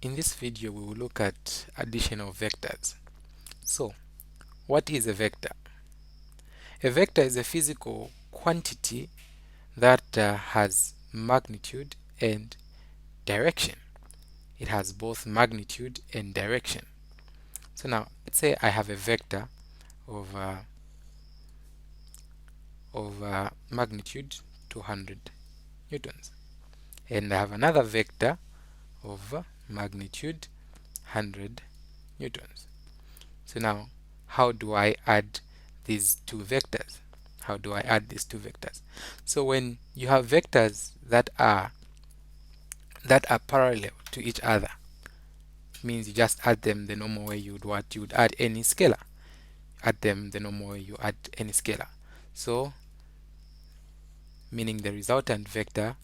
In this video we will look at addition of vectors. So what is a vector? A vector is a physical quantity that has magnitude and direction. It has both magnitude and direction. So now let's say I have a vector of magnitude 200 newtons, and I have another vector of magnitude 100 newtons. So now, how do I add these two vectors? How do I add these two vectors? So when you have vectors that are parallel to each other, it means you just add them the normal way you would add any scalar. Add them the normal way you add any scalar. So meaning the resultant vector,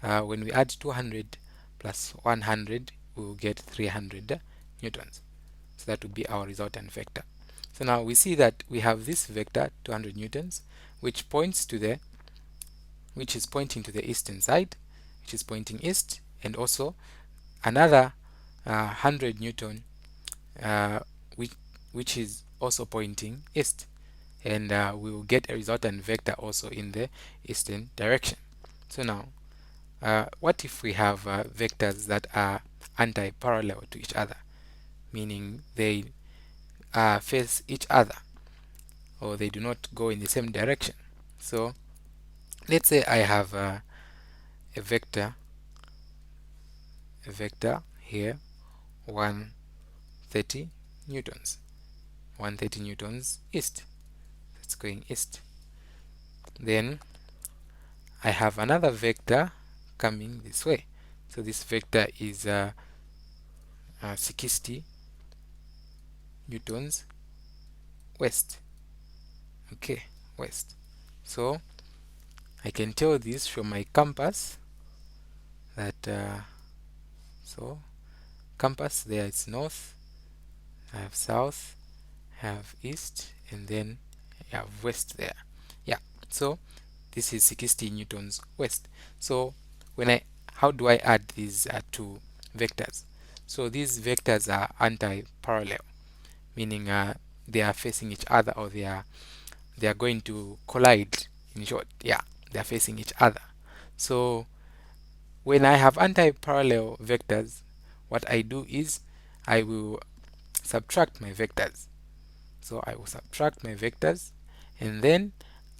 when we add 200 plus 100, we will get 300 newtons. So that would be our resultant vector. So now we see that we have this vector 200 newtons, which is pointing to the eastern side, which is pointing east, and also another 100 newton, uh, which is also pointing east, and we will get a resultant vector also in the eastern direction. So now, what if we have vectors that are anti-parallel to each other, meaning they face each other, or they do not go in the same direction? So let's say I have a vector here 130 newtons, 130 newtons east. That's going east. Then I have another vector coming this way. So this vector is 60 newtons west. Okay, west. So I can tell this from my compass that so compass, there is north, I have south, I have east, and then I have west there. Yeah, so this is 60 newtons west. So how do I add these two vectors? So these vectors are anti-parallel, meaning they are facing each other, or they are going to collide. In short, yeah, they are facing each other. So when I have anti-parallel vectors, what I do is I will subtract my vectors. So I will subtract my vectors, and then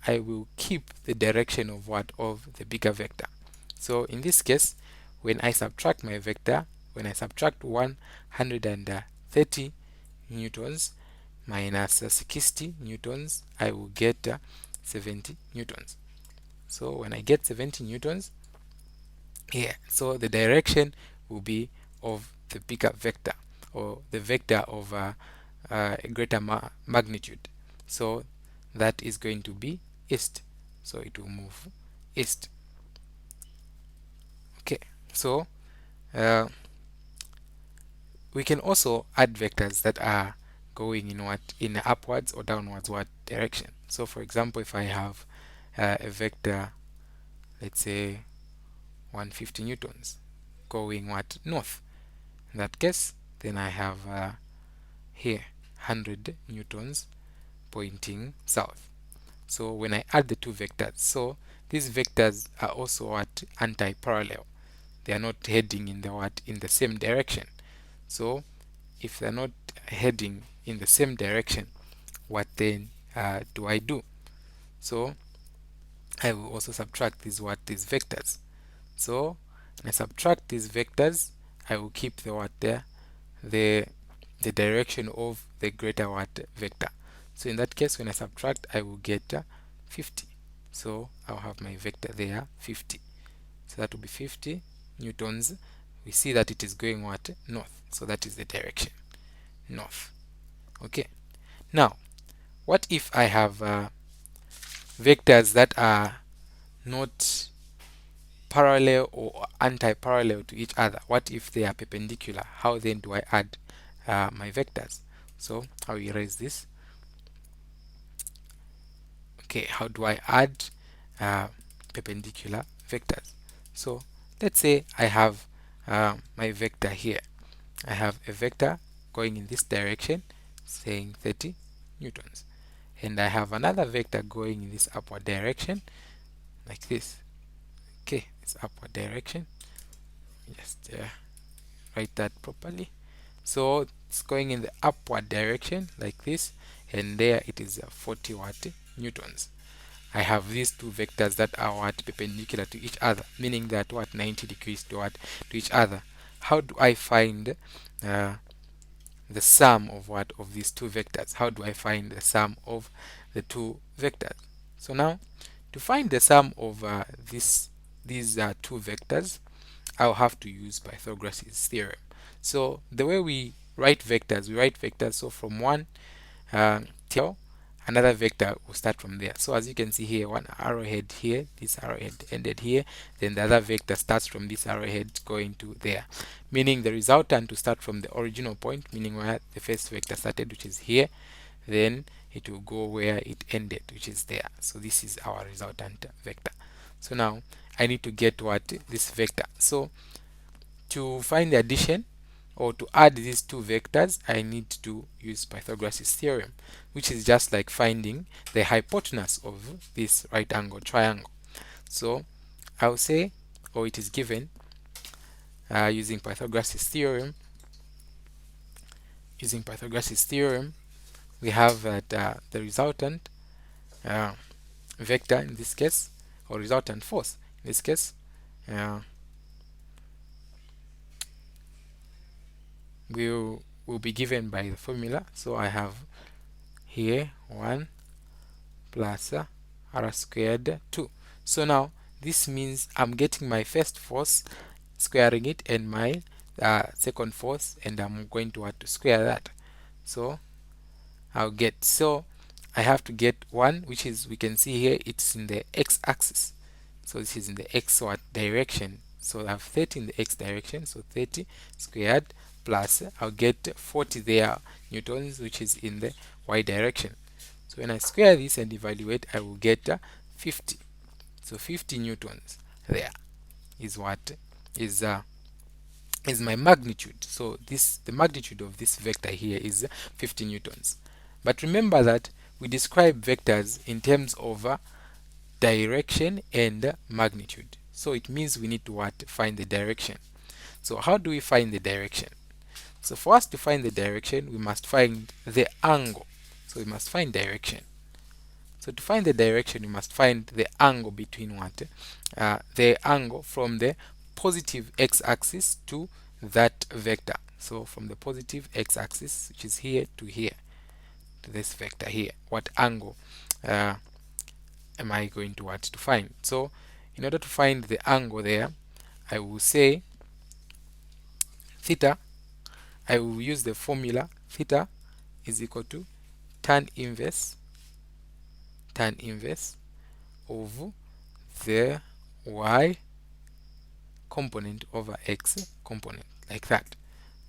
I will keep the direction of the bigger vector. So in this case, when I subtract my vector, when I subtract 130 newtons minus 60 newtons, I will get 70 newtons. So when I get 70 newtons here, so the direction will be of the bigger vector, or the vector of a greater magnitude. So that is going to be east. So it will move east. Okay, so we can also add vectors that are going in upwards or downwards direction. So for example, if I have a vector, let's say 150 newtons going north, in that case, then I have here 100 newtons pointing south. So when I add the two vectors, so these vectors are also anti-parallel. They are not heading in the same direction. So if they're not heading in the same direction, what then do I do? So I will also subtract these vectors. So when I subtract these vectors, I will keep the direction of the greater vector. So in that case, when I subtract, I will get 50. So I'll have my vector there 50. So that will be 50 newtons. We see that it is going north. So that is the direction north. Okay. Now, what if I have vectors that are not parallel or anti-parallel to each other? What if they are perpendicular? How then do I add my vectors? So I will erase this. Okay, how do I add perpendicular vectors? So let's say I have my vector here. I have a vector going in this direction saying 30 newtons, and I have another vector going in this upward direction like this. Okay, it's upward direction. Just write that properly. So it's going in the upward direction like this, and there it is 40 watt newtons. I have these two vectors that are what perpendicular to each other, meaning that what 90 degrees to what to each other. How do I find the sum of what of these two vectors? How do I find the sum of the two vectors? So now, to find the sum of these two vectors, I'll have to use Pythagoras' theorem. So the way we write vectors, so from one till another vector will start from there. So as you can see here, one arrowhead here, this arrowhead ended here, then the other vector starts from this arrowhead going to there, meaning the resultant to start from the original point, meaning where the first vector started, which is here, then it will go where it ended, which is there. So this is our resultant vector. So now I need to get what this vector. So to find the addition or to add these two vectors, I need to use Pythagoras' theorem, which is just like finding the hypotenuse of this right angle triangle. So I'll say, or it is given using Pythagoras' theorem. Using Pythagoras' theorem, we have that the resultant vector in this case, or resultant force in this case, will be given by the formula. So I have here 1 plus r squared 2. So now this means I'm getting my first force, squaring it, and my second force, and I'm going to have to square that. So I'll get, so I have to get 1, which is, we can see here, it's in the x-axis. So this is in the x what direction. So I have 30 in the x direction, so 30 squared plus I'll get 40 there newtons, which is in the y direction. So when I square this and evaluate, I will get 50. So 50 newtons there is what is my magnitude. So this, the magnitude of this vector here is 50 newtons. But remember that we describe vectors in terms of direction and magnitude. So it means we need to what? Find the direction. So how do we find the direction? So for us to find the direction, we must find the angle. So we must find direction. So to find the direction, we must find the angle between what? The angle from the positive x-axis to that vector. So from the positive x-axis, which is here to here, to this vector here, what angle am I going to what to find? So in order to find the angle there, I will say theta. I will use the formula theta is equal to tan inverse of the y component over x component, like that.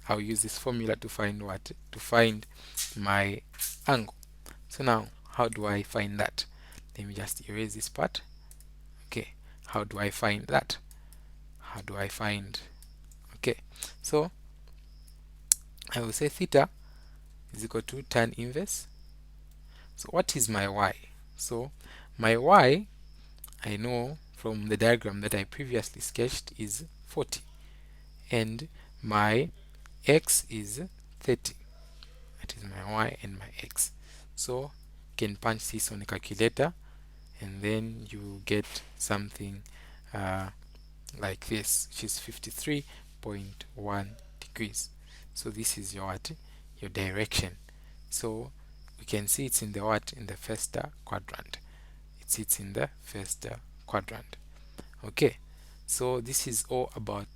I'll use this formula to find what? To find my angle. So now, how do I find that? Let me just erase this part. Okay, how do I find that? How do I find? Okay, so I will say theta is equal to tan inverse. So what is my y? So my y, I know from the diagram that I previously sketched, is 40, and my x is 30. That is my y and my x. So you can punch this on a calculator, and then you get something like this, which is 53.1 degrees. So this is your what? Your direction. So we can see it's in the what? In the first quadrant. It sits in the first quadrant. Okay, so this is all about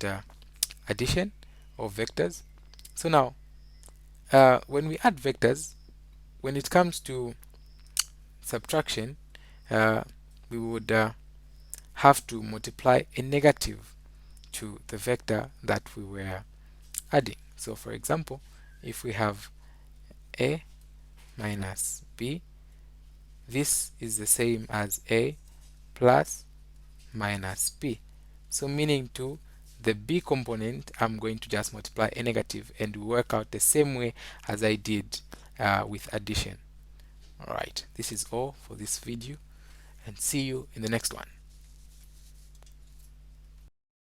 addition of vectors. So now when we add vectors, when it comes to subtraction, we would have to multiply a negative to the vector that we were adding. So for example, if we have a minus b, this is the same as a plus minus b. So meaning to the b component, I'm going to just multiply a negative and work out the same way as I did with addition. Alright, this is all for this video, and see you in the next one.